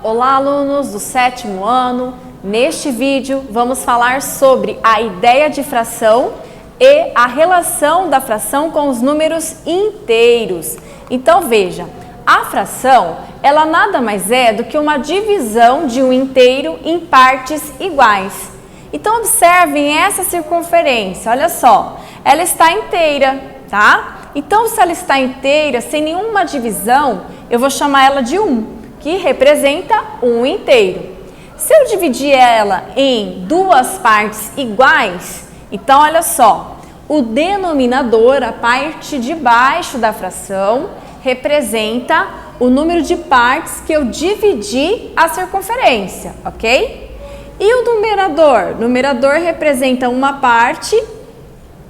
Olá, alunos do 7º ano. Neste vídeo vamos falar sobre a ideia de fração e a relação da fração com os números inteiros. Então veja, a fração ela nada mais é do que uma divisão de um inteiro em partes iguais. Então observem essa circunferência, olha só, ela está inteira, tá? Então se ela está inteira, sem nenhuma divisão, eu vou chamar ela de 1, que representa um inteiro. Se eu dividir ela em duas partes iguais, então olha só, o denominador, a parte de baixo da fração, representa o número de partes que eu dividi a circunferência, ok? E o numerador? O numerador representa uma parte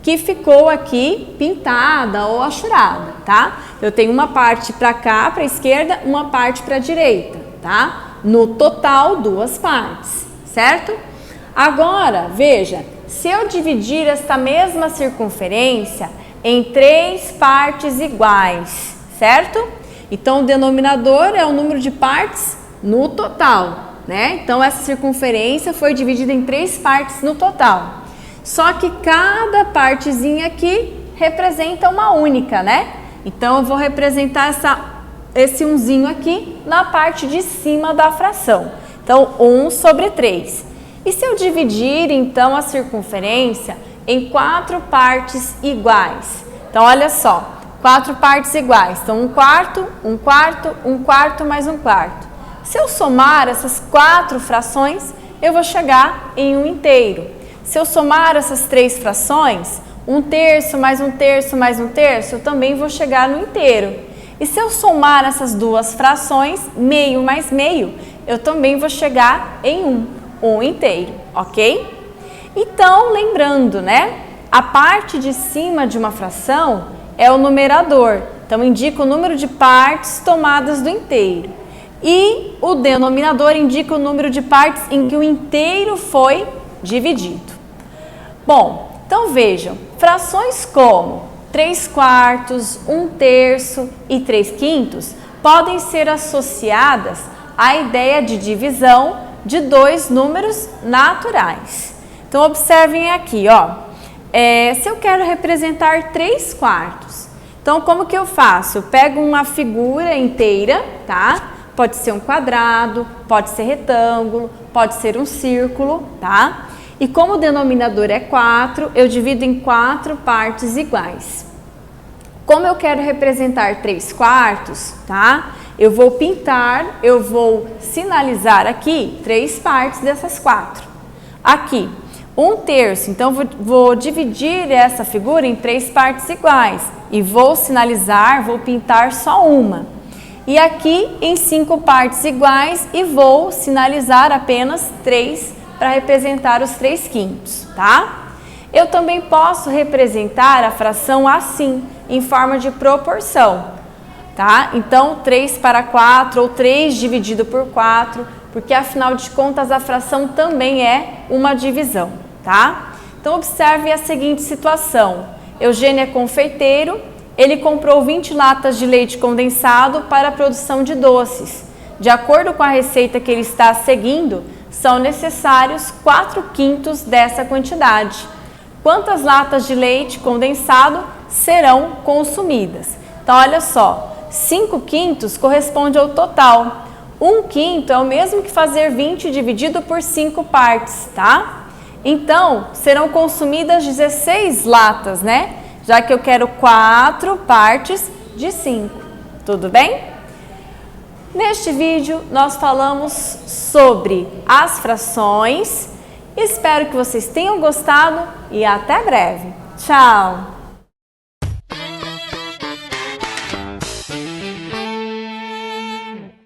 que ficou aqui pintada ou achurada, tá? Eu tenho uma parte para cá, para a esquerda, uma parte para a direita, tá? No total, duas partes, certo? Agora, veja, se eu dividir esta mesma circunferência em três partes iguais, certo? Então, o denominador é o número de partes no total, né? Então, essa circunferência foi dividida em três partes no total. Só que cada partezinha aqui representa uma única, né? Então, eu vou representar esse 1zinho aqui na parte de cima da fração. Então, 1 sobre 3. E se eu dividir, então, a circunferência em quatro partes iguais? Então, olha só, quatro partes iguais. Então, 1/4, 1/4, 1/4 mais 1/4. Se eu somar essas quatro frações, eu vou chegar em um inteiro. Se eu somar essas três frações, 1/3 mais 1/3 mais 1/3, eu também vou chegar no inteiro. E se eu somar essas duas frações, meio mais meio, eu também vou chegar em um inteiro, ok? Então, lembrando, né? A parte de cima de uma fração é o numerador. Então, indica o número de partes tomadas do inteiro. E o denominador indica o número de partes em que o inteiro foi dividido. Bom, então vejam, frações como 3/4, 1/3 e 3/5 podem ser associadas à ideia de divisão de dois números naturais. Então observem aqui, ó, se eu quero representar 3/4, então como que eu faço? Eu pego uma figura inteira, tá? Pode ser um quadrado, pode ser retângulo, pode ser um círculo, tá? E como o denominador é 4, eu divido em quatro partes iguais. Como eu quero representar 3/4, tá? Eu vou pintar, eu vou sinalizar aqui três partes dessas quatro. Aqui, 1/3, então vou dividir essa figura em três partes iguais. E vou sinalizar, vou pintar só uma. E aqui em 5 partes iguais e vou sinalizar apenas 3 para representar os 3/5, tá? Eu também posso representar a fração assim, em forma de proporção, tá? Então, 3/4 ou 3 dividido por 4, porque afinal de contas a fração também é uma divisão, tá? Então, observe a seguinte situação. Eugênio é confeiteiro, ele comprou 20 latas de leite condensado para a produção de doces. De acordo com a receita que ele está seguindo, são necessários 4/5 dessa quantidade. Quantas latas de leite condensado serão consumidas? Então, olha só, 5/5 corresponde ao total. 1/5 é o mesmo que fazer 20 dividido por 5 partes, tá? Então, serão consumidas 16 latas, né? Já que eu quero 4 partes de 5. Tudo bem? Neste vídeo, nós falamos sobre as frações. Espero que vocês tenham gostado e até breve. Tchau!